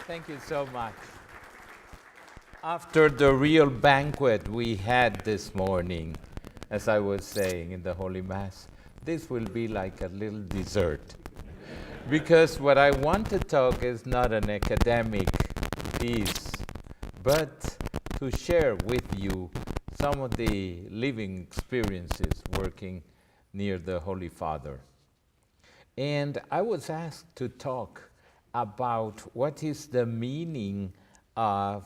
Thank you so much. After the real banquet we had this morning, as I was saying in the Holy Mass, this will be like a little dessert. Because what I want to talk is not an academic piece, but to share with you some of the living experiences working near the Holy Father. And I was asked to talk about what is the meaning of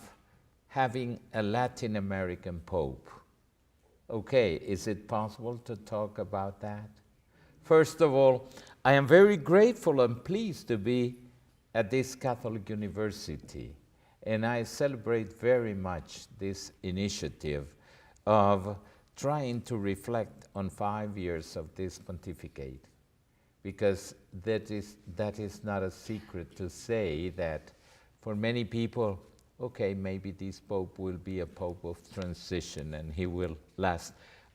having a Latin American Pope. Okay, is it possible to talk about that? First of all, I am very grateful and pleased to be at this Catholic university, and I celebrate very much this initiative of trying to reflect on 5 years of this pontificate, because that is not a secret to say that for many people, okay, maybe this Pope will be a Pope of transition and he will last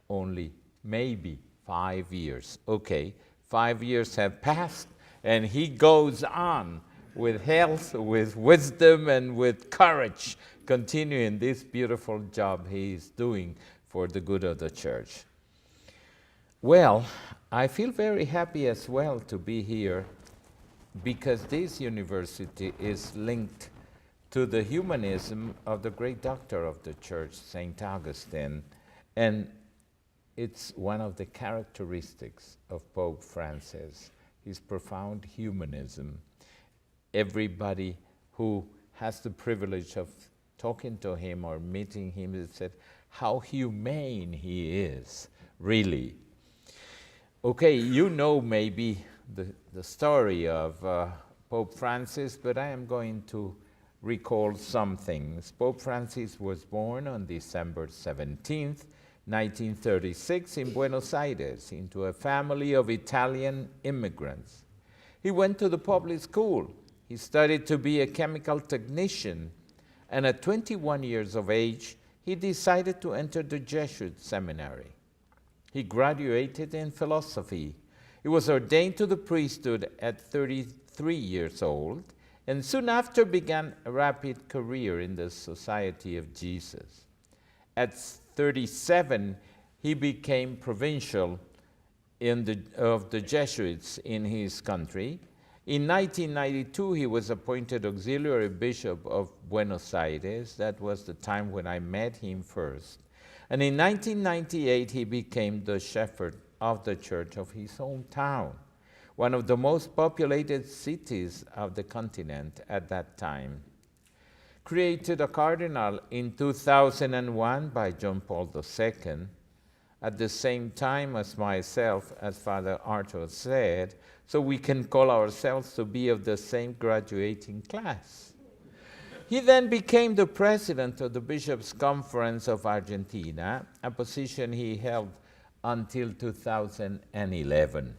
only maybe 5 years. Okay, 5 years have passed and he goes on with health, with wisdom, and with courage, continuing this beautiful job he is doing for the good of the Church. Well, I feel very happy as well to be here because this university is linked to the humanism of the great doctor of the Church, St. Augustine, and it's one of the characteristics of Pope Francis, his profound humanism. Everybody who has the privilege of talking to him or meeting him has said how humane he is, really. Okay, you know maybe the story of Pope Francis, but I am going to recall some things. Pope Francis was born on December 17th, 1936 in Buenos Aires into a family of Italian immigrants. He went to the public school. He studied to be a chemical technician, and at 21 years of age, he decided to enter the Jesuit seminary. He graduated in philosophy. He was ordained to the priesthood at 33 years old, and soon after began a rapid career in the Society of Jesus. At 37, he became provincial of the Jesuits in his country. In 1992, he was appointed auxiliary bishop of Buenos Aires. That was the time when I met him first. And in 1998, he became the shepherd of the church of his hometown, one of the most populated cities of the continent at that time. Created a cardinal in 2001 by John Paul II, at the same time as myself, as Father Arthur said, so we can call ourselves to be of the same graduating class. He then became the president of the Bishops' Conference of Argentina, a position he held until 2011.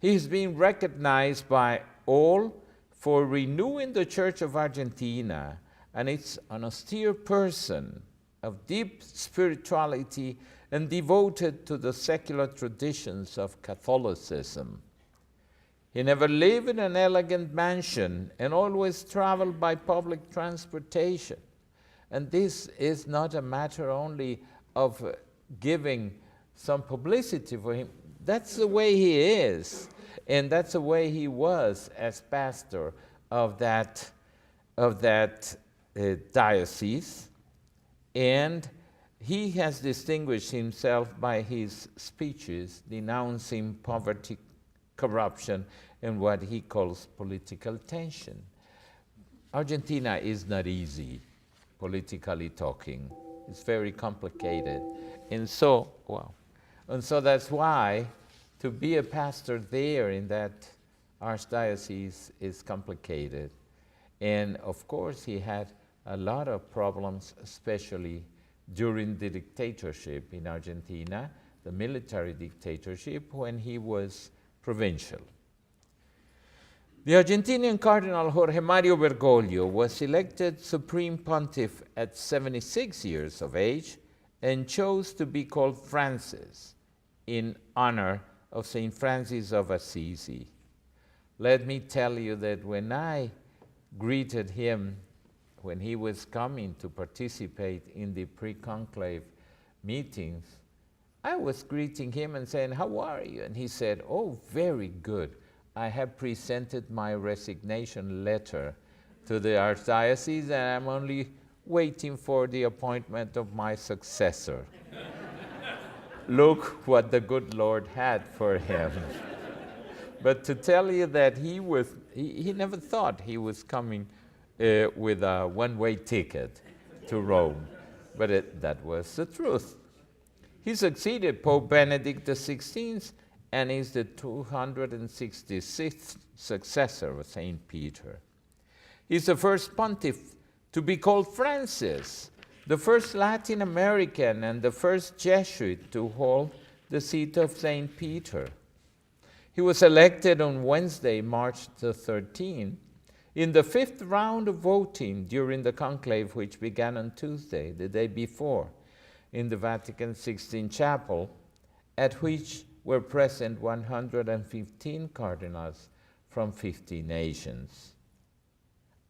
He has been recognized by all for renewing the Church of Argentina, and it's an austere person of deep spirituality and devoted to the secular traditions of Catholicism. He never lived in an elegant mansion and always traveled by public transportation. And this is not a matter only of giving some publicity for him. That's the way he is, and that's the way he was as pastor of that diocese. And he has distinguished himself by his speeches denouncing poverty, corruption, and what he calls political tension. Argentina is not easy, politically talking. It's very complicated. And so that's why to be a pastor there in that archdiocese is complicated. And of course, he had a lot of problems, especially during the dictatorship in Argentina, the military dictatorship, when he was provincial. The Argentinian Cardinal Jorge Mario Bergoglio was elected Supreme Pontiff at 76 years of age and chose to be called Francis in honor of St. Francis of Assisi. Let me tell you that when I greeted him when he was coming to participate in the pre-conclave meetings, I was greeting him and saying, "How are you?" And he said, "Oh, very good. I have presented my resignation letter to the Archdiocese, and I'm only waiting for the appointment of my successor." Look what the good Lord had for him. But to tell you that he never thought he was coming with a one-way ticket to Rome. But that was the truth. He succeeded Pope Benedict XVI and is the 266th successor of St. Peter. He's the first pontiff to be called Francis, the first Latin American and the first Jesuit to hold the seat of St. Peter. He was elected on Wednesday, March the 13th, in the 5th round of voting during the conclave, which began on Tuesday, the day before, in the Vatican Sixtine Chapel, at which were present 115 cardinals from 50 nations.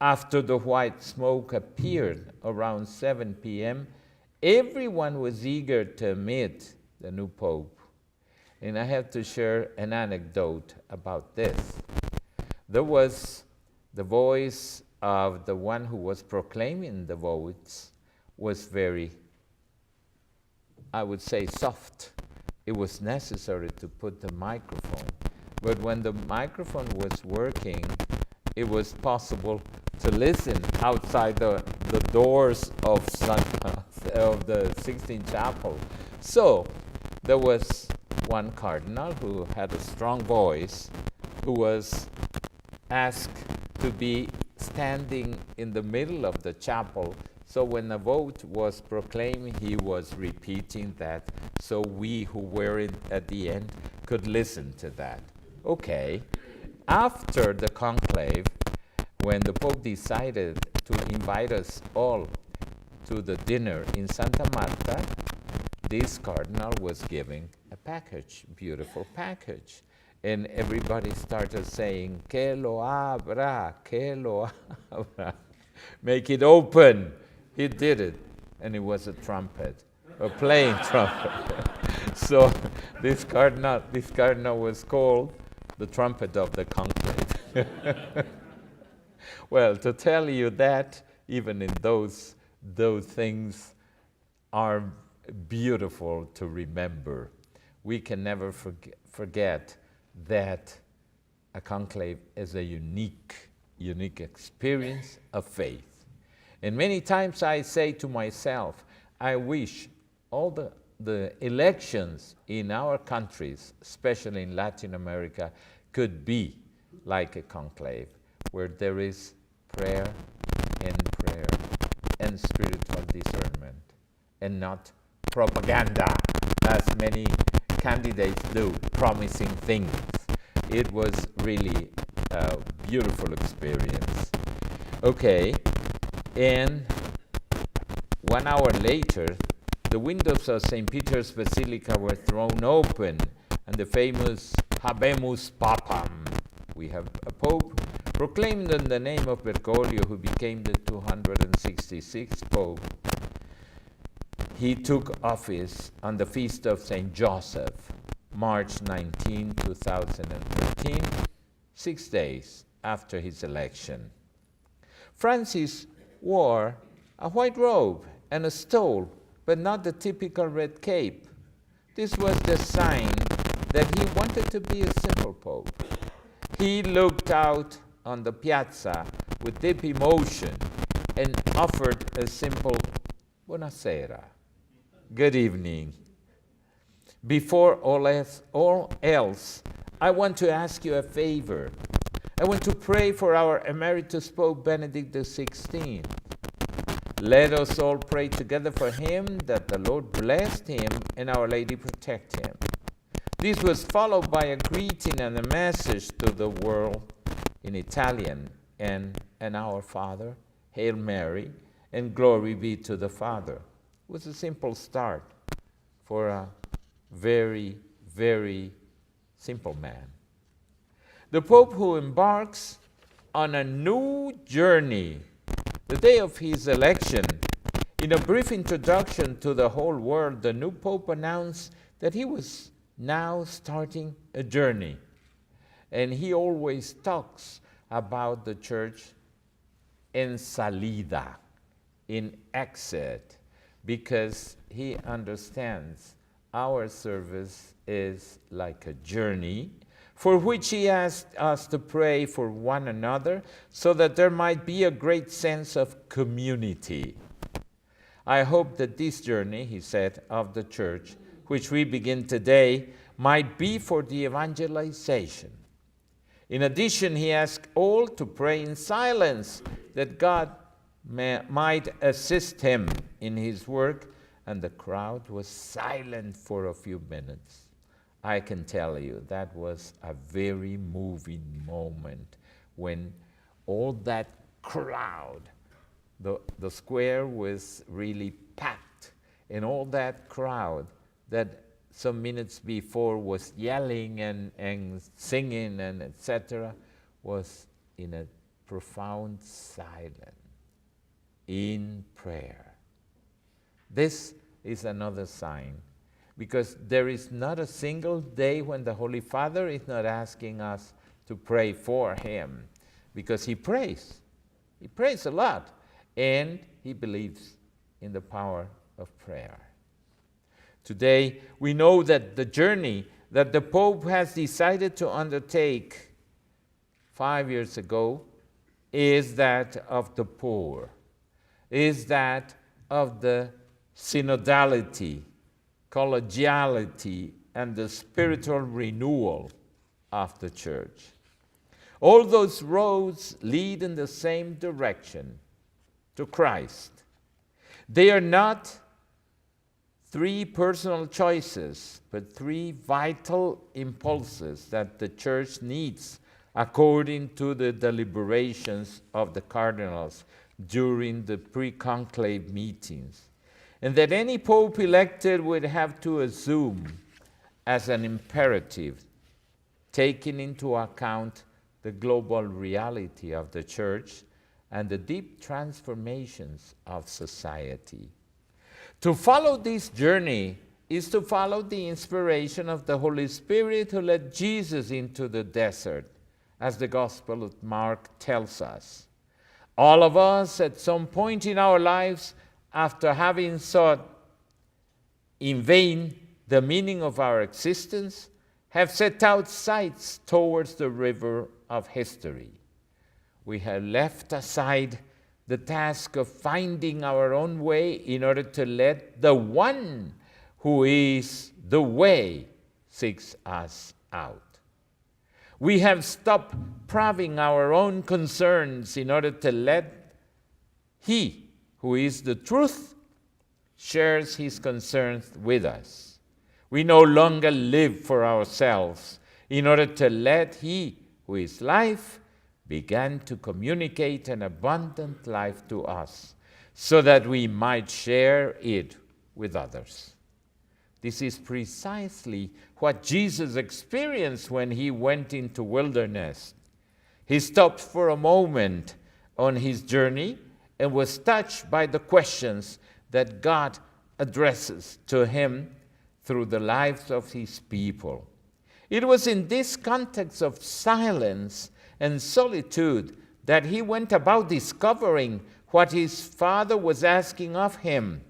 After the white smoke appeared around 7 p.m., everyone was eager to meet the new pope. And I have to share an anecdote about this. There was the voice of the one who was proclaiming the votes was very, I would say, soft. It was necessary to put the microphone. But when the microphone was working, it was possible to listen outside the doors of the Sixtine Chapel. So there was one cardinal who had a strong voice, who was asked to be standing in the middle of the chapel. So when a vote was proclaimed, he was repeating that, so we who were at the end could listen to that. Okay. After the conclave, when the Pope decided to invite us all to the dinner in Santa Marta, this cardinal was giving a package, beautiful package. And everybody started saying, "Que lo abra, que lo abra." Make it open. He did it. And it was a trumpet, a playing trumpet. So this cardinal was called the trumpet of the conclave. Well, to tell you that, even in those things are beautiful to remember. We can never forget that a conclave is a unique experience of faith. And many times I say to myself, I wish all the elections in our countries, especially in Latin America, could be like a conclave, where there is prayer and spiritual discernment, and not propaganda, as many candidates do, promising things. It was really a beautiful experience. Okay, and 1 hour later, the windows of St. Peter's Basilica were thrown open, and the famous Habemus Papam, we have a Pope, proclaimed in the name of Bergoglio, who became the 266th Pope. He took office on the feast of St. Joseph, March 19, 2013, 6 days after his election. Francis wore a white robe and a stole, but not the typical red cape. This was the sign that he wanted to be a simple pope. He looked out on the piazza with deep emotion and offered a simple "Buonasera," good evening. Before all else, I want to ask you a favor. I want to pray for our emeritus Pope Benedict XVI. Let us all pray together for him, that the Lord bless him and Our Lady protect him. This was followed by a greeting and a message to the world in Italian and Our Father, Hail Mary, and glory be to the Father. It was a simple start for a very, very simple man. The Pope who embarks on a new journey. The day of his election, in a brief introduction to the whole world, the new Pope announced that he was now starting a journey. And he always talks about the church en salida, in exit, because he understands our service is like a journey for which he asked us to pray for one another so that there might be a great sense of community. I hope that this journey, he said, of the church, which we begin today, might be for the evangelization. In addition, he asked all to pray in silence that God might assist him in his work, and the crowd was silent for a few minutes. I can tell you that was a very moving moment when all that crowd, the square was really packed, and all that crowd that some minutes before was yelling and singing and etc., was in a profound silence, in prayer. This is another sign, because there is not a single day when the Holy Father is not asking us to pray for him, because he prays. He prays a lot, and he believes in the power of prayer. Today, we know that the journey that the Pope has decided to undertake 5 years ago is that of the poor, is that of the synodality, collegiality, and the spiritual renewal of the church. All those roads lead in the same direction, to Christ. They are not 3 personal choices, but 3 vital impulses that the church needs according to the deliberations of the cardinals during the pre-conclave meetings, and that any pope elected would have to assume as an imperative, taking into account the global reality of the church and the deep transformations of society. To follow this journey is to follow the inspiration of the Holy Spirit who led Jesus into the desert, as the Gospel of Mark tells us. All of us, at some point in our lives, after having sought in vain the meaning of our existence, have set out sights towards the river of history. We have left aside the task of finding our own way in order to let the one who is the way seeks us out. We have stopped proving our own concerns in order to let he who is the truth shares his concerns with us. We no longer live for ourselves in order to let he who is life began to communicate an abundant life to us so that we might share it with others. This is precisely what Jesus experienced when he went into wilderness. He stopped for a moment on his journey and was touched by the questions that God addresses to him through the lives of his people. It was in this context of silence and solitude that he went about discovering what his Father was asking of him.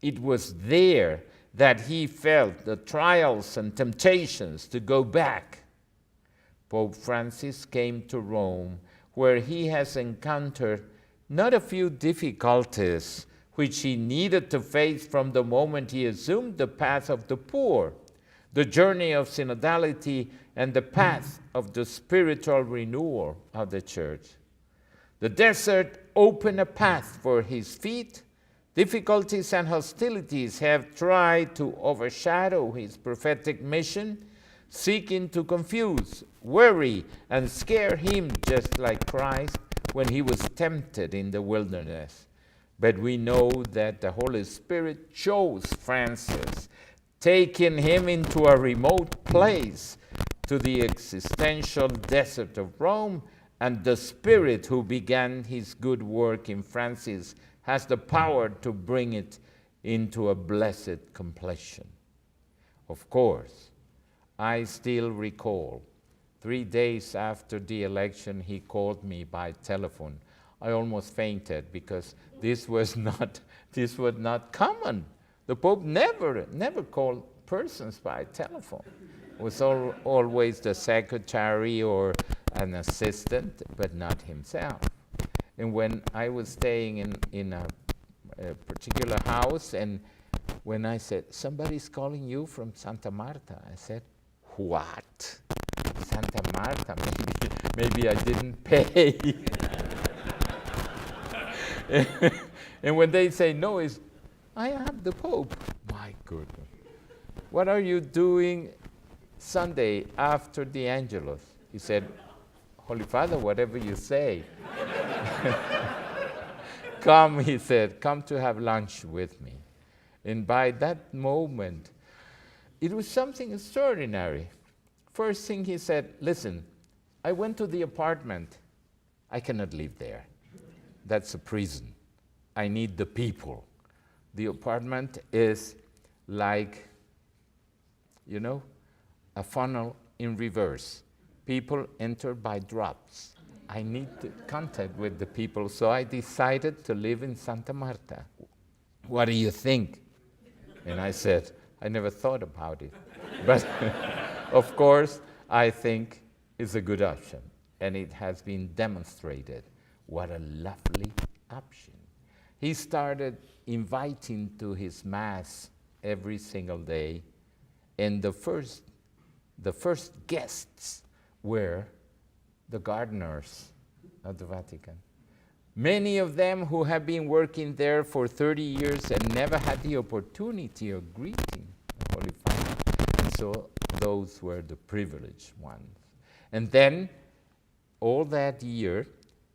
It was there that he felt the trials and temptations to go back. Pope Francis came to Rome, where he has encountered not a few difficulties which he needed to face from the moment he assumed the path of the poor, the journey of synodality, and the path of the spiritual renewal of the church. The desert opened a path for his feet. Difficulties and hostilities have tried to overshadow his prophetic mission, seeking to confuse, worry, and scare him just like Christ when he was tempted in the wilderness. But we know that the Holy Spirit chose Francis, taking him into a remote place to the existential desert of Rome, And the Spirit who began his good work in Francis has the power to bring it into a blessed completion. Of course, I still recall 3 days after the election, he called me by telephone. I almost fainted because this was not common. The Pope never called persons by telephone. It was always the secretary or an assistant, but not himself. And when I was staying in a particular house, and when I said, somebody's calling you from Santa Marta, I said, what? Santa Marta, maybe I didn't pay. And when they say no, it's, I am the Pope. My goodness. What are you doing Sunday after the Angelus? He said, Holy Father, whatever you say. Come, he said, come to have lunch with me. And by that moment, it was something extraordinary. First thing he said, listen, I went to the apartment. I cannot live there. That's a prison. I need the people. The apartment is like, you know, a funnel in reverse. People enter by drops. I need contact with the people, so I decided to live in Santa Marta. What do you think? And I said, I never thought about it. But of course, I think it's a good option. And it has been demonstrated. What a lovely option. He started inviting to his Mass every single day. And the first guests were the gardeners of the Vatican. Many of them who have been working there for 30 years and never had the opportunity of greeting the Holy Father. And so those were the privileged ones. And then all that year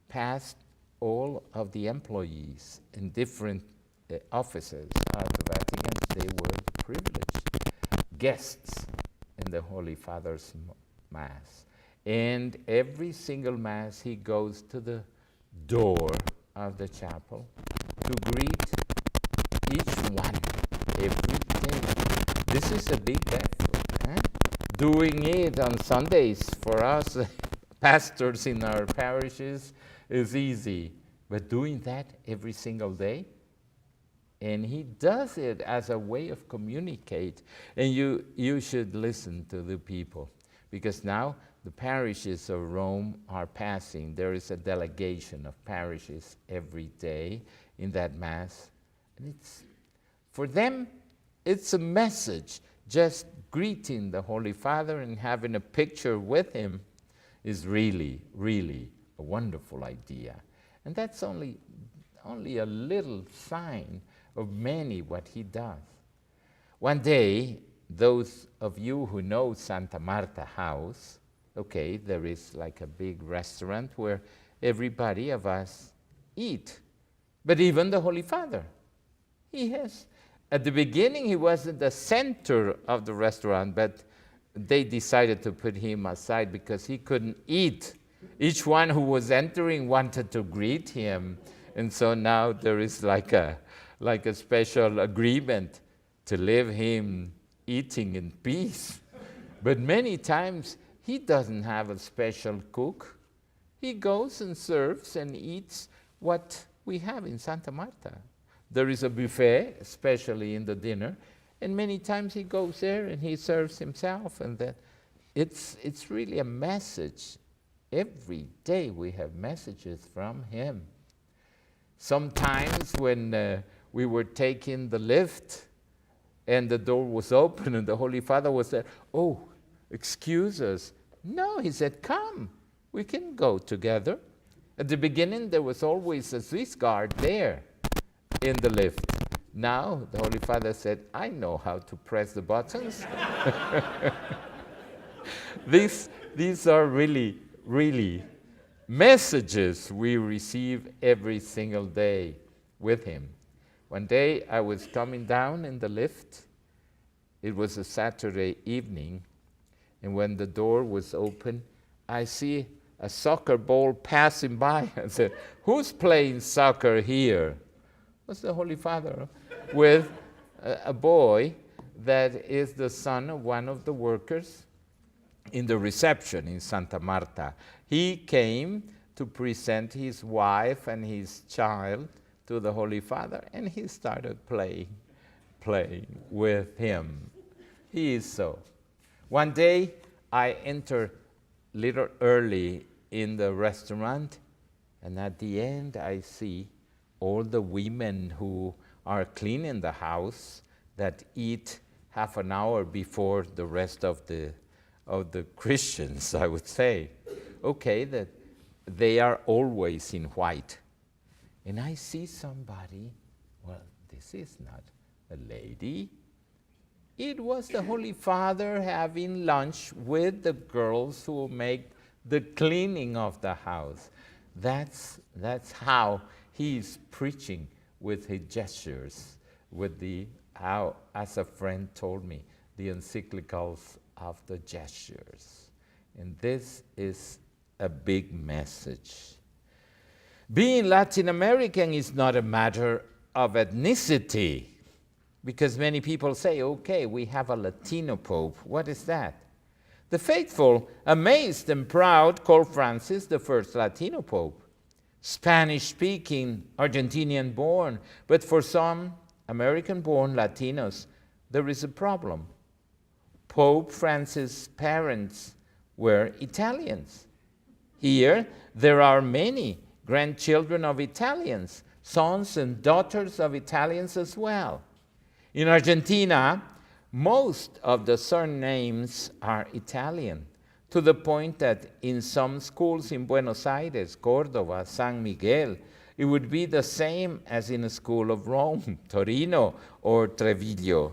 passed all of the employees in different offices of the Vatican. They were the privileged guests in the Holy Father's Mass. And every single Mass he goes to the door of the chapel to greet each one every day. This is a big effort. Doing it on Sundays for us pastors in our parishes is easy, but doing that every single day, and he does it as a way of communicate. And you should listen to the people, because now the parishes of Rome are passing. There is a delegation of parishes every day in that Mass. And for them, it's a message. Just greeting the Holy Father and having a picture with him is really, really a wonderful idea. And that's only a little sign of many what he does. One day, those of you who know Santa Marta House, okay, there is like a big restaurant where everybody of us eat. But even the Holy Father, he has. At the beginning, he was at the center of the restaurant, but they decided to put him aside because he couldn't eat. Each one who was entering wanted to greet him. And so now there is like a special agreement to leave him eating in peace. But many times, he doesn't have a special cook. He goes and serves and eats what we have in Santa Marta. There is a buffet, especially in the dinner, and many times he goes there and he serves himself. And that it's really a message. Every day we have messages from him. Sometimes when we were taking the lift and the door was open and the Holy Father was there, oh, excuse us. No, he said, come, we can go together. At the beginning, there was always a Swiss guard there in the lift. Now, the Holy Father said, I know how to press the buttons. These are really, really messages we receive every single day with him. One day, I was coming down in the lift. It was a Saturday evening. And when the door was open, I see a soccer ball passing by and said, "Who's playing soccer here?" It was the Holy Father with a boy that is the son of one of the workers in the reception in Santa Marta. He came to present his wife and his child to the Holy Father, and he started playing with him. He is so. One day, I entered a little early in the restaurant, and at the end, I see all the women who are cleaning the house that eat half an hour before the rest of the Christians, I would say. Okay, that they are always in white. And I see somebody, well, this is not a lady. It was the Holy Father having lunch with the girls who make the cleaning of the house. That's how he is preaching with his gestures, with how, as a friend told me, the encyclicals of the gestures. And this is a big message. Being Latin American is not a matter of ethnicity, because many people say, okay, we have a Latino Pope. What is that? The faithful, amazed and proud, call Francis the first Latino Pope. Spanish-speaking, Argentinian-born, but for some American-born Latinos, there is a problem. Pope Francis' parents were Italians. Here, there are many grandchildren of Italians, sons and daughters of Italians as well. In Argentina, most of the surnames are Italian, to the point that in some schools in Buenos Aires, Córdoba, San Miguel, it would be the same as in a school of Rome, Torino, or Treviglio.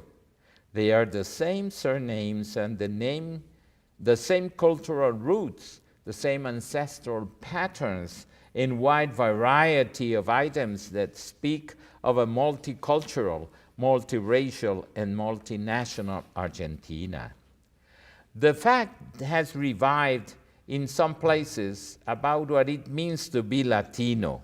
They are the same surnames and the same cultural roots, the same ancestral patterns, in wide variety of items that speak of a multicultural, multiracial, and multinational Argentina. The fact has revived in some places about what it means to be Latino.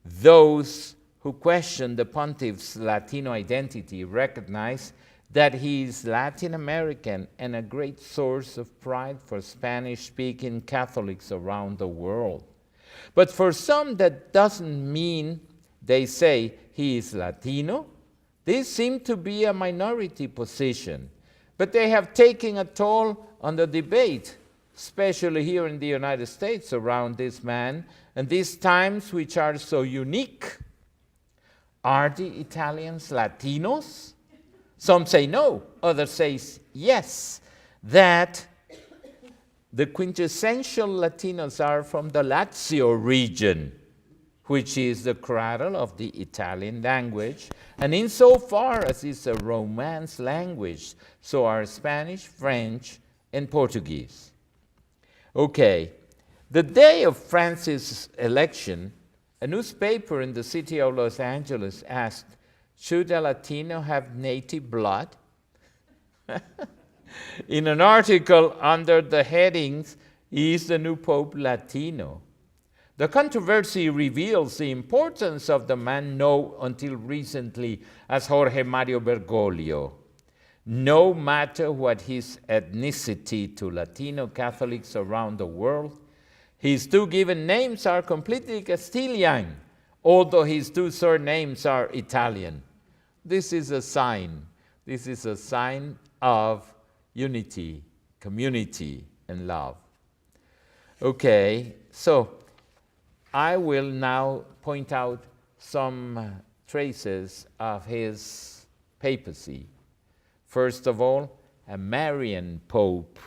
Those who question the pontiff's Latino identity recognize that he is Latin American and a great source of pride for Spanish-speaking Catholics around the world. But for some, that doesn't mean they say he is Latino. This seems to be a minority position, but they have taken a toll on the debate, especially here in the United States, around this man, and these times which are so unique. Are the Italians Latinos? Some say no, others say yes, that the quintessential Latinos are from the Lazio region, which is the cradle of the Italian language, and insofar as it's a Romance language, so are Spanish, French, and Portuguese. Okay, the day of Francis' election, a newspaper in the city of Los Angeles asked, should a Latino have native blood? In an article under the headings, is the new Pope Latino? The controversy reveals the importance of the man known until recently as Jorge Mario Bergoglio. No matter what his ethnicity to Latino Catholics around the world, his two given names are completely Castilian, although his two surnames are Italian. This is a sign. This is a sign of unity, community, and love. Okay, so I will now point out some traces of his papacy. First of all, a Marian Pope.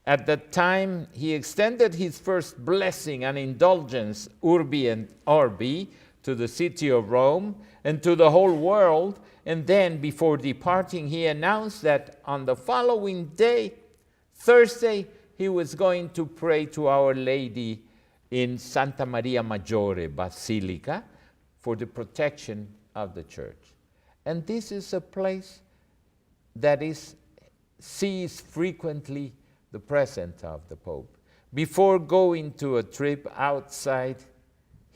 At that time, he extended his first blessing and indulgence, Urbi and Orbi, to the city of Rome and to the whole world. And then, before departing, he announced that on the following day, Thursday, he was going to pray to Our Lady in Santa Maria Maggiore Basilica for the protection of the church. And this is a place that sees frequently the presence of the Pope. Before going to a trip outside,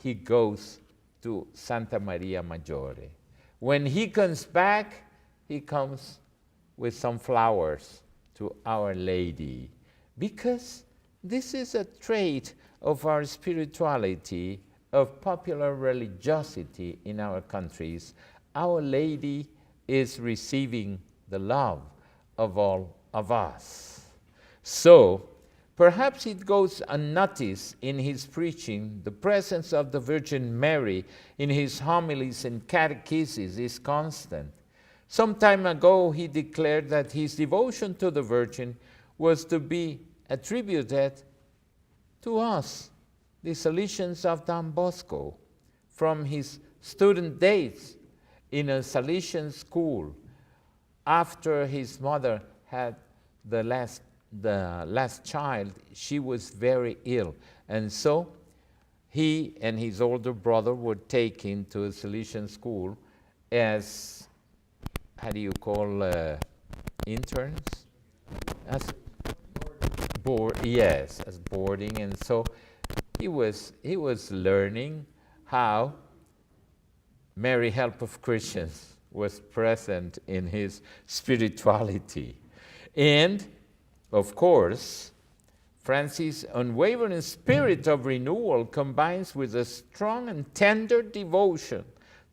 he goes to Santa Maria Maggiore. When he comes back, he comes with some flowers to Our Lady, because this is a trait of our spirituality, of popular religiosity in our countries. Our Lady is receiving the love of all of us. So, perhaps it goes unnoticed in his preaching. The presence of the Virgin Mary in his homilies and catechesis is constant. Some time ago, he declared that his devotion to the Virgin was to be attributed to us, the Salesians of Don Bosco, from his student days in a Salesian school after his mother had the last child. She was very ill, and so he and his older brother were taken to a Salesian school as, how do you call interns? As as boarding. And so he was learning how Mary, Help of Christians, was present in his spirituality. And of course, Francis' unwavering spirit of renewal combines with a strong and tender devotion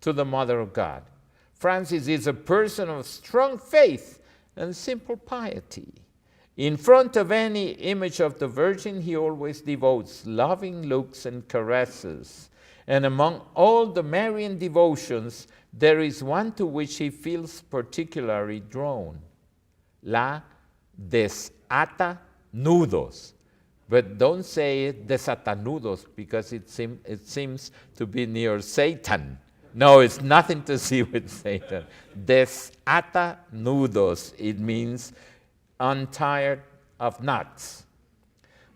to the Mother of God. Francis is a person of strong faith and simple piety. In front of any image of the Virgin, he always devotes loving looks and caresses. And among all the Marian devotions, there is one to which he feels particularly drawn: La desata nudos. But don't say it desatanudos, because it seems to be near Satan. No, it's nothing to see with Satan. Desata nudos, it means untied of knots.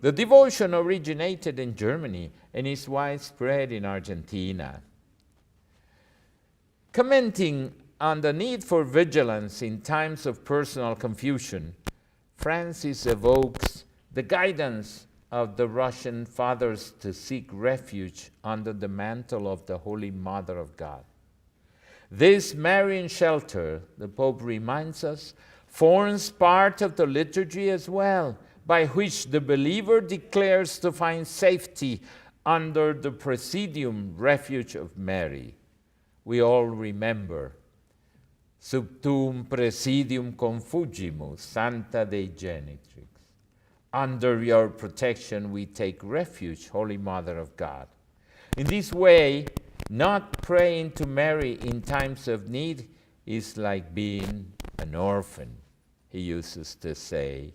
The devotion originated in Germany and is widespread in Argentina. Commenting on the need for vigilance in times of personal confusion, Francis evokes the guidance of the Russian fathers to seek refuge under the mantle of the Holy Mother of God. This Marian shelter, the Pope reminds us, forms part of the liturgy as well, by which the believer declares to find safety under the presidium refuge of Mary. We all remember, Sub tuum presidium confugimus, Santa Dei Genitrix. Under your protection we take refuge, Holy Mother of God. In this way, not praying to Mary in times of need is like being an orphan, he uses to say.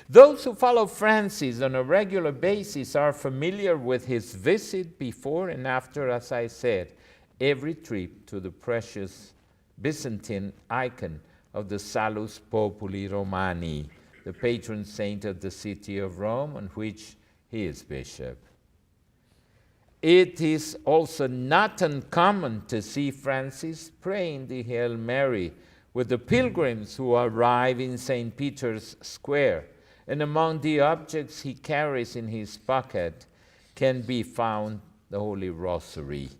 Those who follow Francis on a regular basis are familiar with his visit before and after, as I said, every trip to the precious Byzantine icon of the Salus Populi Romani, the patron saint of the city of Rome, on which he is bishop. It is also not uncommon to see Francis praying the Hail Mary with the pilgrims who arrive in St. Peter's Square, and among the objects he carries in his pocket can be found the Holy Rosary.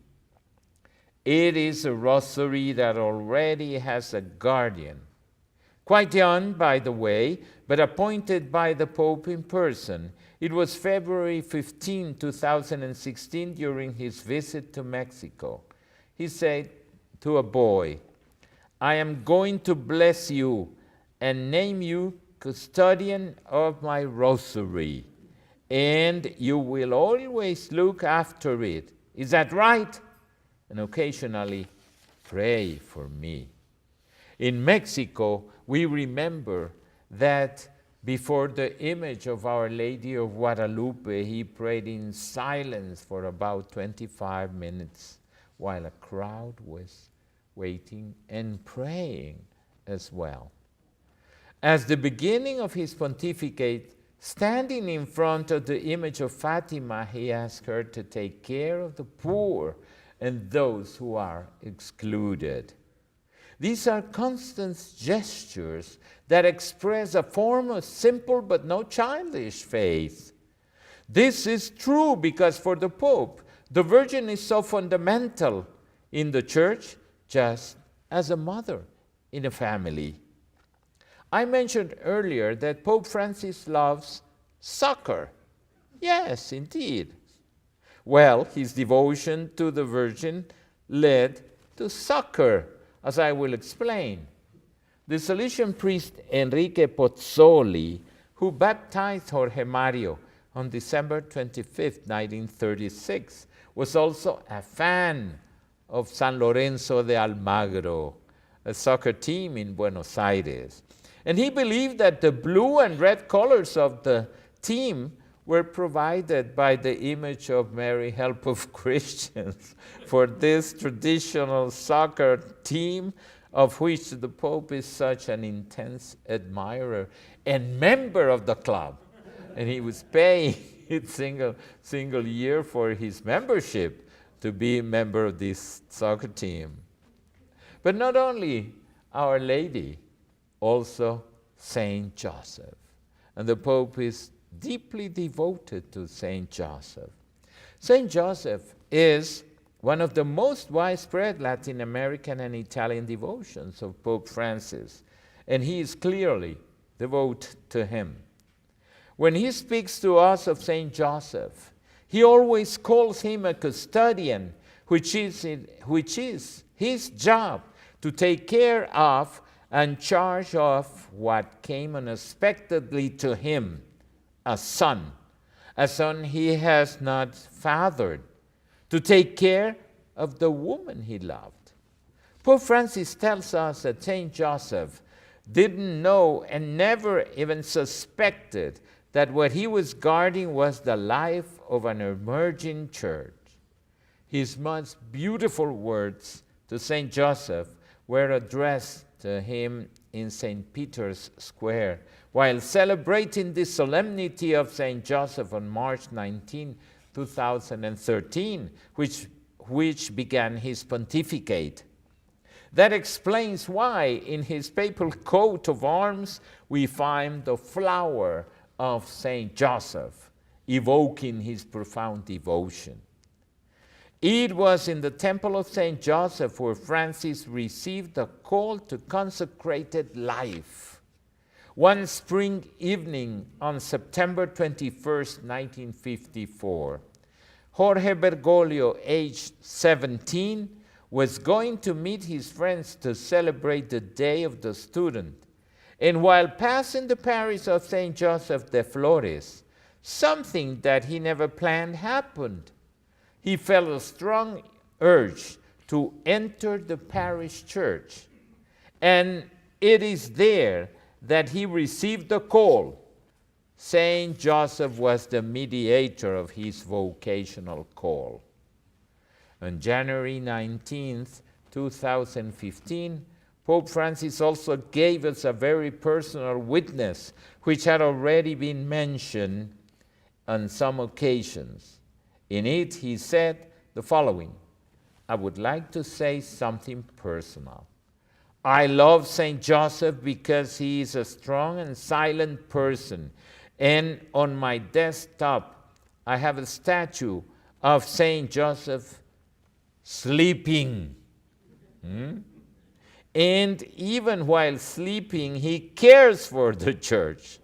It is a rosary that already has a guardian, quite young, by the way, but appointed by the Pope in person. It was February 15, 2016, during his visit to Mexico. He said to a boy, "I am going to bless you and name you custodian of my rosary, and you will always look after it. Is that right? And occasionally pray for me." In Mexico, we remember that before the image of Our Lady of Guadalupe, he prayed in silence for about 25 minutes while a crowd was waiting and praying as well. As the beginning of his pontificate, standing in front of the image of Fatima, he asked her to take care of the poor and those who are excluded. These are constant gestures that express a form of simple but no childish faith. This is true because for the Pope, the Virgin is so fundamental in the Church, just as a mother in a family. I mentioned earlier that Pope Francis loves soccer. Yes, indeed. Well, his devotion to the Virgin led to soccer, as I will explain. The Salesian priest Enrique Pozzoli, who baptized Jorge Mario on December 25, 1936, was also a fan of San Lorenzo de Almagro, a soccer team in Buenos Aires. And he believed that the blue and red colors of the team were provided by the image of Mary, Help of Christians, for this traditional soccer team of which the Pope is such an intense admirer and member of the club. And he was paying it single year for his membership to be a member of this soccer team. But not only Our Lady, also Saint Joseph. And the Pope is deeply devoted to Saint Joseph. Saint Joseph is one of the most widespread Latin American and Italian devotions of Pope Francis, and he is clearly devoted to him. When he speaks to us of Saint Joseph, he always calls him a custodian, which is his job to take care of and charge of what came unexpectedly to him, a son he has not fathered, to take care of the woman he loved. Pope Francis tells us that Saint Joseph didn't know and never even suspected that what he was guarding was the life of an emerging church. His most beautiful words to Saint Joseph were addressed to him in St. Peter's Square while celebrating the solemnity of St. Joseph on March 19, 2013, which began his pontificate. That explains why in his papal coat of arms we find the flower of St. Joseph, evoking his profound devotion. It was in the temple of St. Joseph where Francis received the call to consecrated life. One spring evening on September 21st, 1954, Jorge Bergoglio, aged 17, was going to meet his friends to celebrate the Day of the Student. And while passing the parish of St. Joseph de Flores, something that he never planned happened. He felt a strong urge to enter the parish church. And it is there that he received the call. Saint Joseph was the mediator of his vocational call. On January 19th, 2015, Pope Francis also gave us a very personal witness, which had already been mentioned on some occasions. In it, he said the following: I would like to say something personal. I love St. Joseph because he is a strong and silent person. And on my desktop, I have a statue of St. Joseph sleeping. And even while sleeping, he cares for the church.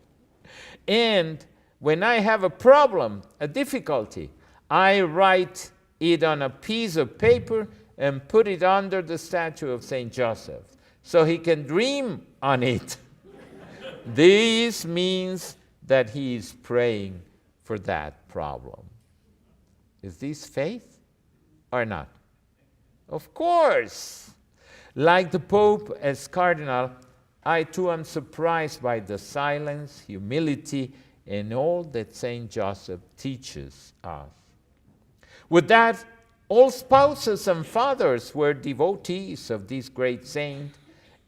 And when I have a problem, a difficulty, I write it on a piece of paper and put it under the statue of St. Joseph so he can dream on it. This means that he is praying for that problem. Is this faith or not? Of course. Like the Pope as Cardinal, I too am surprised by the silence, humility, and all that St. Joseph teaches us. With that, all spouses and fathers were devotees of this great saint,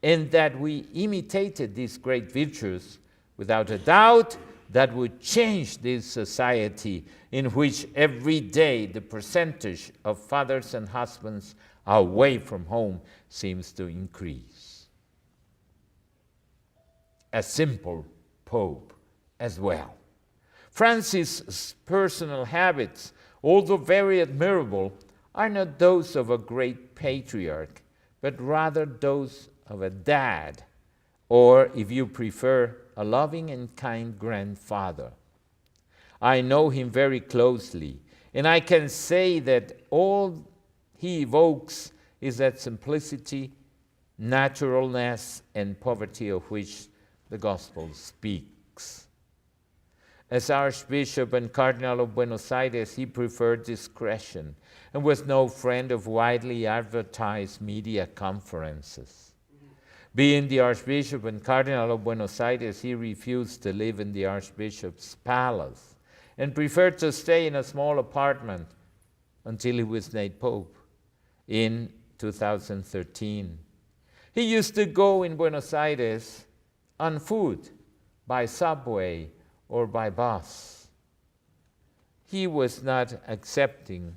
and that we imitated these great virtues, without a doubt, that would change this society in which every day the percentage of fathers and husbands away from home seems to increase. A simple Pope as well. Francis' personal habits, although very admirable, are not those of a great patriarch, but rather those of a dad, or, if you prefer, a loving and kind grandfather. I know him very closely, and I can say that all he evokes is that simplicity, naturalness, and poverty of which the Gospel speaks. As Archbishop and Cardinal of Buenos Aires, he preferred discretion and was no friend of widely advertised media conferences. Being the Archbishop and Cardinal of Buenos Aires, he refused to live in the Archbishop's palace and preferred to stay in a small apartment until he was made Pope in 2013. He used to go in Buenos Aires on foot, by subway, or by bus. He was not accepting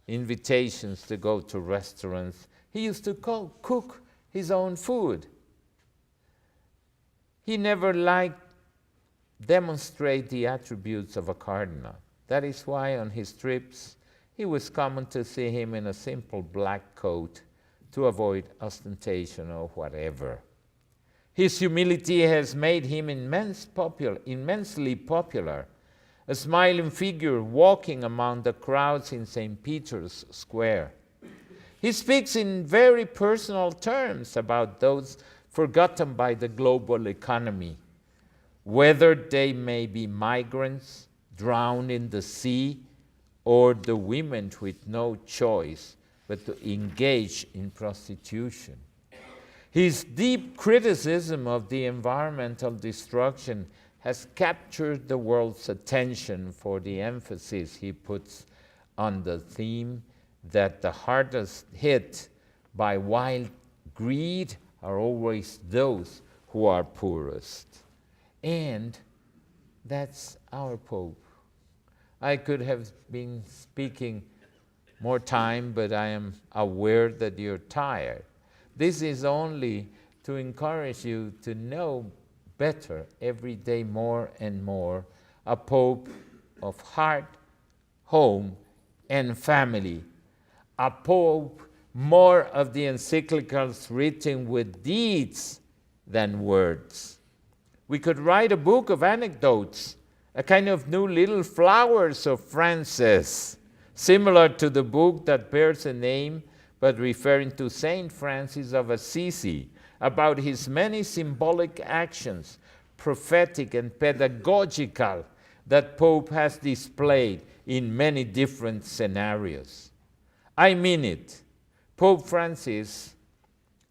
invitations to go to restaurants. He used to cook his own food. He never liked demonstrate the attributes of a cardinal. That is why on his trips, it was common to see him in a simple black coat to avoid ostentation or whatever. His humility has made him immensely popular, a smiling figure walking among the crowds in St. Peter's Square. He speaks in very personal terms about those forgotten by the global economy, whether they may be migrants drowned in the sea or the women with no choice but to engage in prostitution. His deep criticism of the environmental destruction has captured the world's attention for the emphasis he puts on the theme that the hardest hit by wild greed are always those who are poorest. And that's our Pope. I could have been speaking more time, but I am aware that you're tired. This is only to encourage you to know better every day more and more a Pope of heart, home, and family. A Pope more of the encyclicals written with deeds than words. We could write a book of anecdotes, a kind of new little flowers of Francis, similar to the book that bears a name but referring to Saint Francis of Assisi, about his many symbolic actions, prophetic and pedagogical, that Pope has displayed in many different scenarios. I mean it. Pope Francis,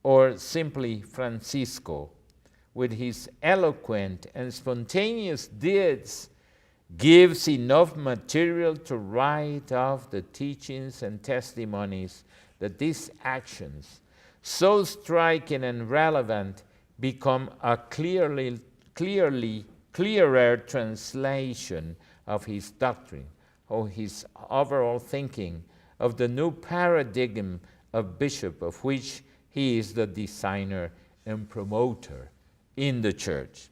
or simply Francisco, with his eloquent and spontaneous deeds, gives enough material to write off the teachings and testimonies that these actions, so striking and relevant, become a clearer translation of his doctrine, or his overall thinking of the new paradigm of bishop, of which he is the designer and promoter in the church.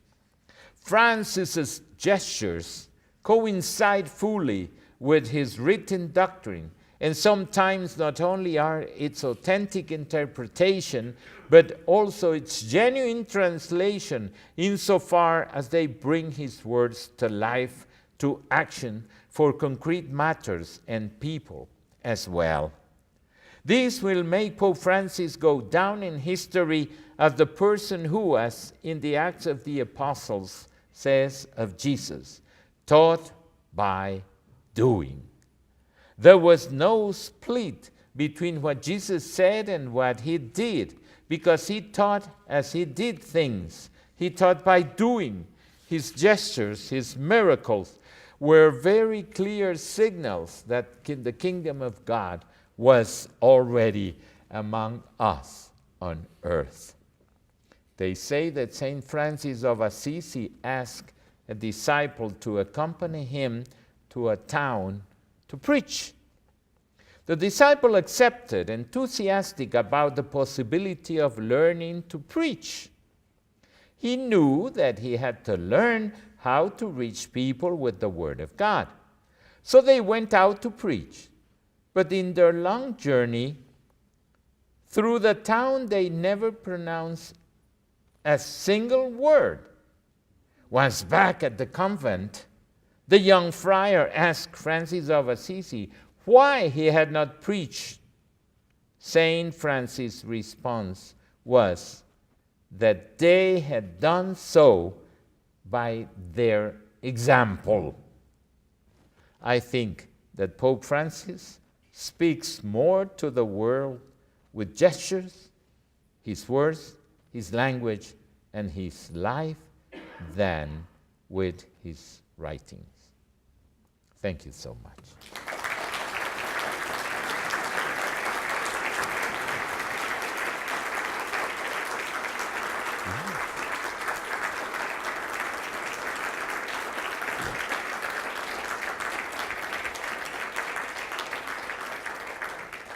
Francis's gestures coincide fully with his written doctrine, and sometimes not only are its authentic interpretation, but also its genuine translation, insofar as they bring his words to life, to action for concrete matters and people as well. This will make Pope Francis go down in history as the person who, as in the Acts of the Apostles says of Jesus, taught by doing. There was no split between what Jesus said and what he did, because he taught as he did things. He taught by doing. His gestures, his miracles were very clear signals that the kingdom of God was already among us on earth. They say that St. Francis of Assisi asked a disciple to accompany him to a town to preach. The disciple accepted, enthusiastic about the possibility of learning to preach. He knew that he had to learn how to reach people with the Word of God. So they went out to preach. But in their long journey through the town, they never pronounced a single word. Once back at the convent, the young friar asked Francis of Assisi why he had not preached. Saint Francis' response was that they had done so by their example. I think that Pope Francis speaks more to the world with gestures, his words, his language, and his life than with his writings. Thank you so much.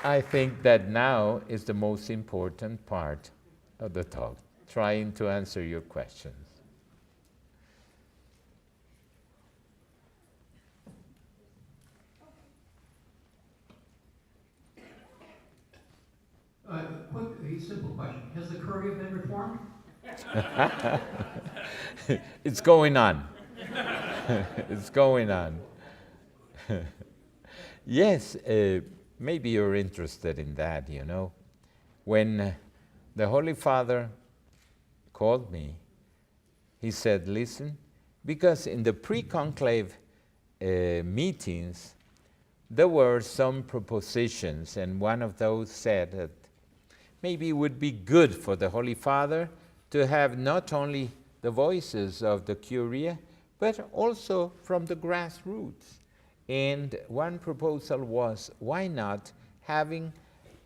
I think that now is the most important part of the talk, trying to answer your questions. Quick, simple question. Has the Curia been reformed? It's going on. It's going on. Yes, maybe you're interested in that, you know. When the Holy Father called me, he said, listen, because in the pre-conclave meetings, there were some propositions, and one of those said that maybe it would be good for the Holy Father to have not only the voices of the Curia, but also from the grassroots. And one proposal was, why not having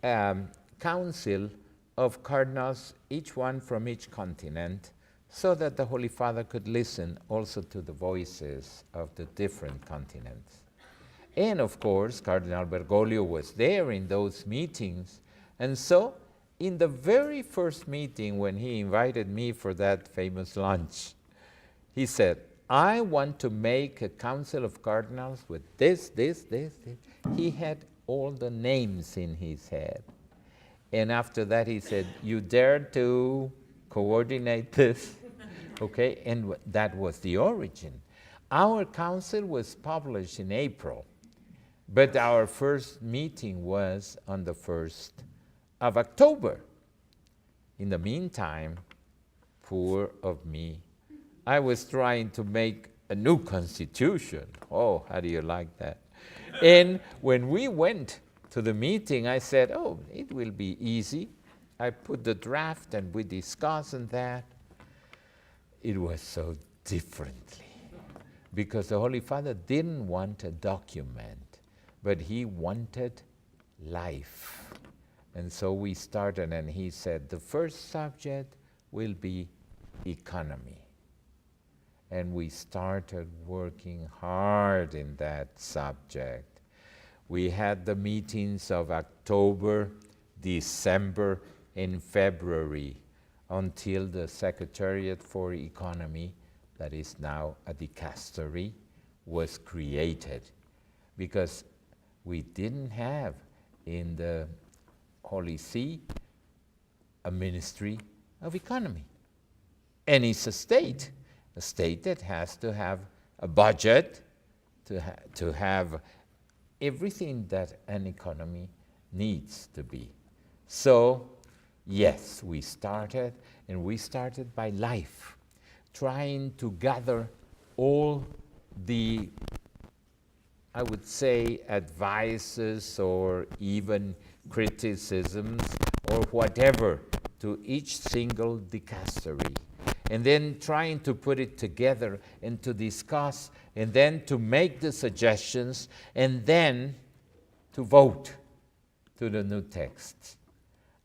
a council of cardinals, each one from each continent, so that the Holy Father could listen also to the voices of the different continents. And of course, Cardinal Bergoglio was there in those meetings. And so, in the very first meeting when he invited me for that famous lunch, he said, I want to make a council of cardinals with this. He had all the names in his head. And after that he said, you dare to coordinate this? Okay, and that was the origin. Our council was published in April, but our first meeting was on the 1st of October. In the meantime, poor of me, I was trying to make a new constitution. Oh, how do you like that? And when we went to the meeting, I said, oh, it will be easy. I put the draft and we discussed on that. It was so differently because the Holy Father didn't want a document, but he wanted life. And so we started, and he said, the first subject will be economy. And we started working hard in that subject. We had the meetings of October, December, and February until the Secretariat for Economy, that is now a dicastery, was created. Because we didn't have in the Holy See a ministry of economy. And it's a state that has to have a budget, to have everything that an economy needs to be. So, yes, we started, and we started by life, trying to gather all the, I would say, advices or even criticisms or whatever to each single dicastery. And then trying to put it together and to discuss, and then to make the suggestions, and then to vote to the new texts.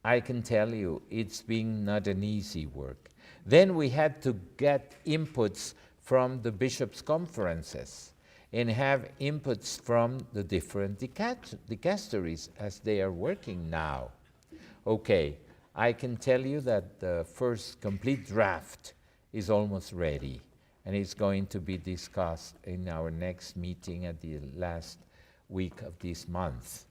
I can tell you, it's been not an easy work. Then we had to get inputs from the bishops' conferences and have inputs from the different dicasteries as they are working now. Okay, I can tell you that the first complete draft is almost ready, and it's going to be discussed in our next meeting at the last week of this month.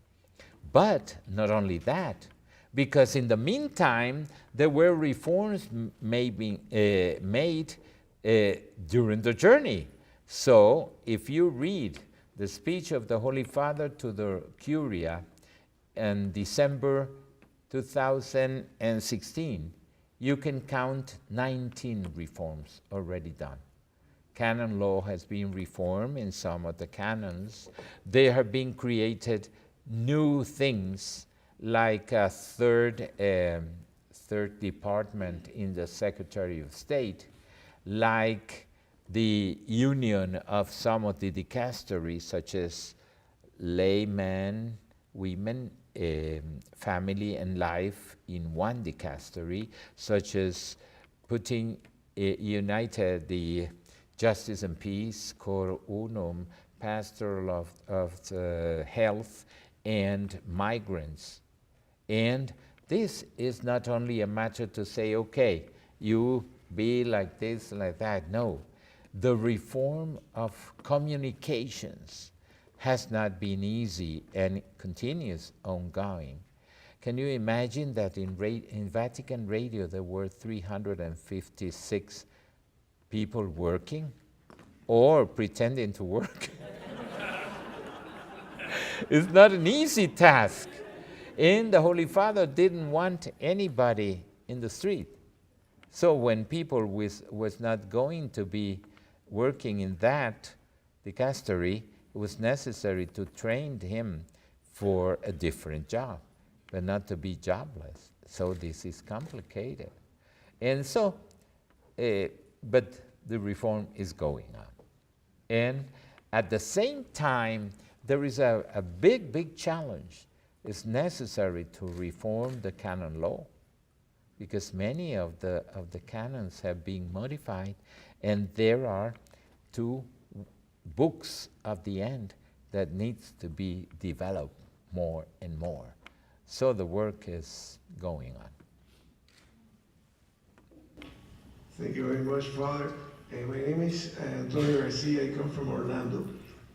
But not only that, because in the meantime, there were reforms made during the journey. So if you read the speech of the Holy Father to the Curia in December 2016, you can count 19 reforms already done. Canon Law has been reformed in some of the canons. There have been created new things like a third department in the Secretary of State, like the union of some of the dicasteries, such as laymen, women, family and life in one dicastery, such as putting united the justice and peace, cor unum, pastoral of health, and migrants. And this is not only a matter to say, okay, you be like this, like that. No, the reform of communications has not been easy and continues ongoing. Can you imagine that in Vatican Radio there were 356 people working or pretending to work? It's not an easy task. And the Holy Father didn't want anybody in the street. So when people was not going to be working in that dicastery, it was necessary to train him for a different job, but not to be jobless. So this is complicated. And so, but the reform is going on. And at the same time, there is a big challenge. It's necessary to reform the canon law, because many of the canons have been modified, and there are 2 books of the end that needs to be developed more and more. So the work is going on. Thank you very much, Father. My name is Antonio Garcia. I come from Orlando.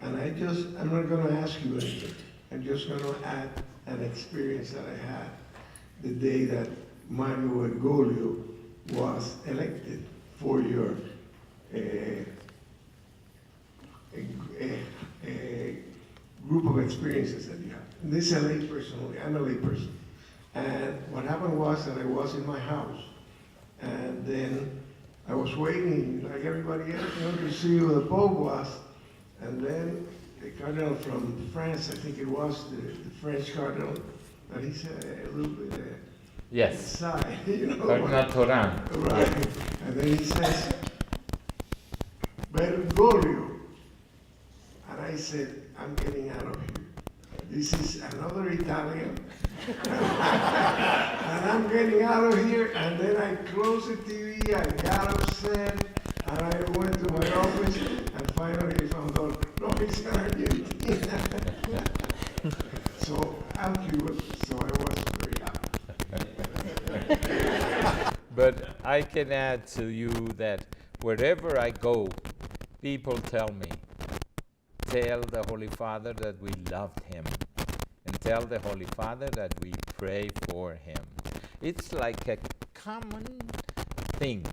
And I'm not going to ask you anything. I'm just going to add an experience that I had the day that Mario Bergoglio was elected for your group of experiences that you have. And this is a lay person only. I'm a lay person. And what happened was that I was in my house, and then I was waiting, like everybody else, to see who the Pope was. And then the Cardinal from France, I think it was the French Cardinal, but he's a little bit yes. inside, Cardinal Toran. Right. And then he says, Bergoglio. And I said, I'm getting out of here. This is another Italian. And I'm getting out of here. And then I closed the TV, I got upset, and I went to my office, and finally I found out, no, he's Argentina. So I'm Cuban, so I was very happy. But I can add to you that wherever I go, people tell me, tell the Holy Father that we loved him, and tell the Holy Father that we pray for him. It's like a common thing.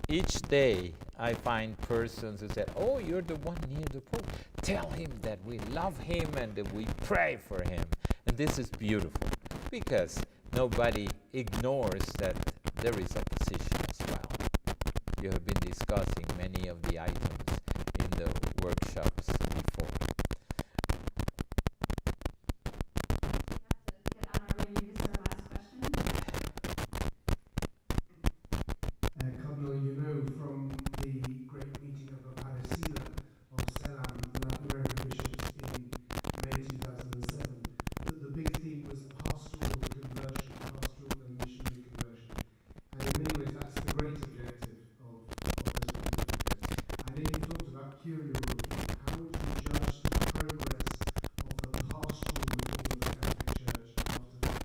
Each day I find persons who say, oh, you're the one near the Pope. Tell him that we love him and that we pray for him. And this is beautiful, because nobody ignores that there is opposition as well. You have been discussing many of the items in the workshops before. Cardinal, you know from the great meeting of the Parecida of CELAM, the Latin American bishops in May 2007, that the big theme was pastoral conversion, pastoral and missionary conversion. And in many ways, that's the great objective of those pontificates. And then you talked about curia reform. How would you judge the progress of the pastoral reform of the Catholic Church after that?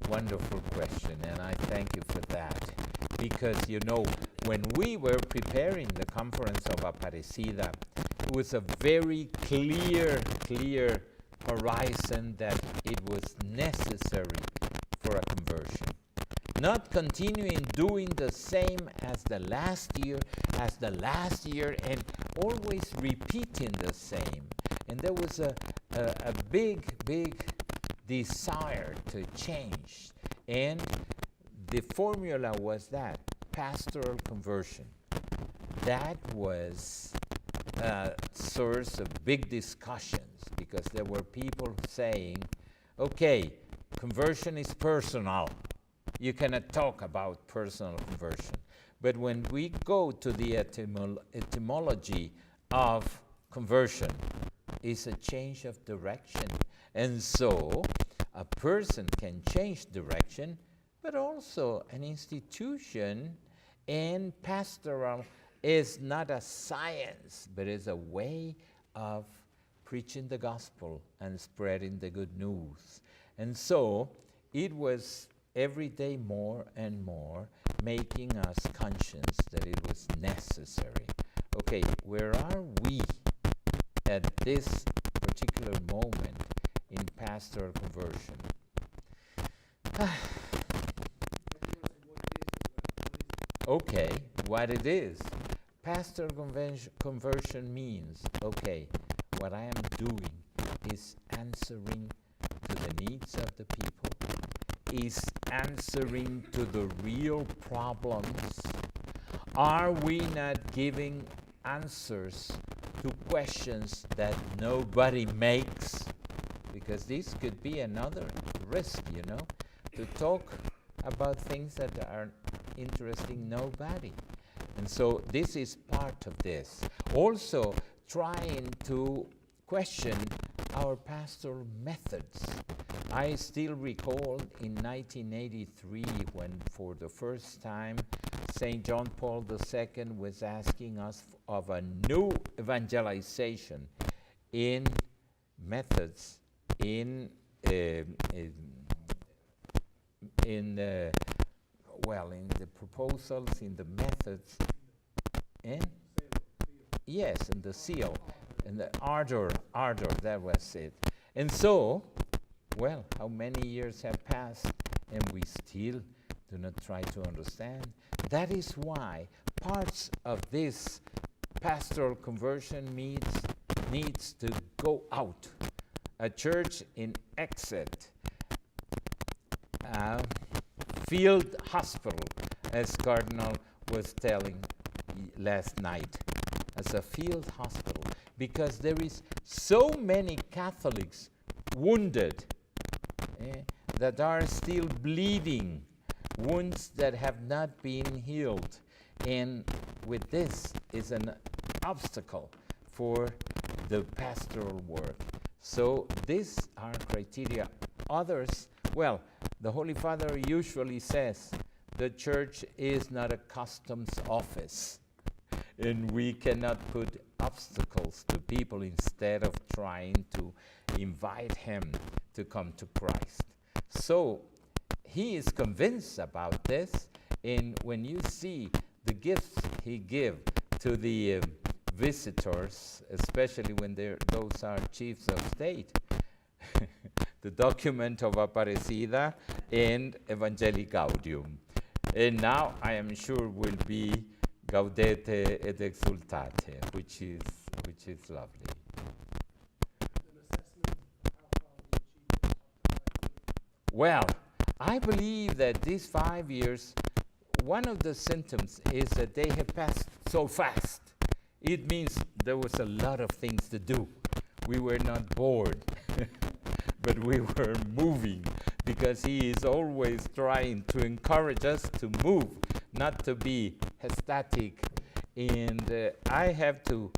Wonderful question, and I thank you for that. because, when we were preparing the conference of Aparecida, it was a very clear horizon that it was necessary for a conversion. Not continuing doing the same as the last year, and always repeating the same. And there was a big desire to change. And the formula was that, pastoral conversion. That was a source of big discussions, because there were people saying, okay, conversion is personal. You cannot talk about personal conversion. But when we go to the etymology of conversion, it's a change of direction. And so a person can change direction, but also an institution. And pastoral is not a science, but is a way of preaching the gospel and spreading the good news. And so it was every day more and more making us conscious that it was necessary. Okay, where are we at this particular moment in pastoral conversion? Okay, what it is. Pastoral conversion means, okay, what I am doing is answering to the needs of the people, is answering to the real problems. Are we not giving answers to questions that nobody makes? Because this could be another risk, to talk about things that are interesting nobody. And so this is part of this. Also, trying to question our pastoral methods. I still recall in 1983 when for the first time St. John Paul II was asking us of a new evangelization in methods, in the proposals, in the methods, and yes, and the seal, and the ardor, that was it. And so, how many years have passed and we still do not try to understand? That is why parts of this pastoral conversion needs to go out. A church in exit, field hospital, as Cardinal was telling last night, as a field hospital, because there is so many Catholics wounded that are still bleeding, wounds that have not been healed. And with this is an obstacle for the pastoral work. So these are criteria. Others, the Holy Father usually says the church is not a customs office, and we cannot put obstacles to people instead of trying to invite him to come to Christ. So he is convinced about this, and when you see the gifts he gives to the visitors, especially when those are chiefs of state, the document of Aparecida and Evangelii Gaudium. And now I am sure will be Gaudete et Exultate, which is lovely. Well, I believe that these 5 years, one of the symptoms is that they have passed so fast. It means there was a lot of things to do. We were not bored, but we were moving, because he is always trying to encourage us to move, not to be static. And I have to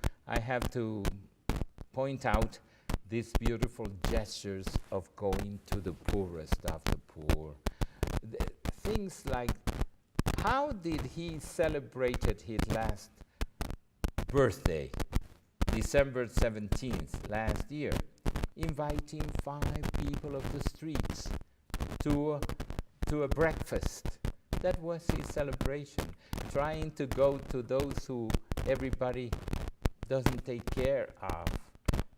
point out these beautiful gestures of going to the poorest of the poor. Things like, how did he celebrated his last birthday, December 17th last year, inviting 5 people of the streets to a breakfast That was his celebration, trying to go to those who everybody doesn't take care of,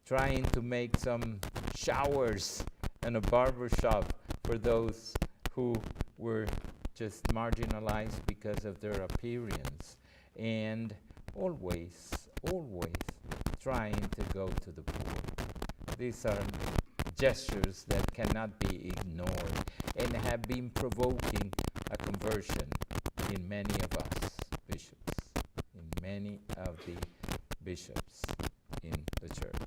trying to make some showers and a barber shop for those who were just marginalized because of their appearance, and always trying to go to the poor. These are gestures that cannot be ignored and have been provoking a conversion in many of us bishops, in many of the bishops in the church.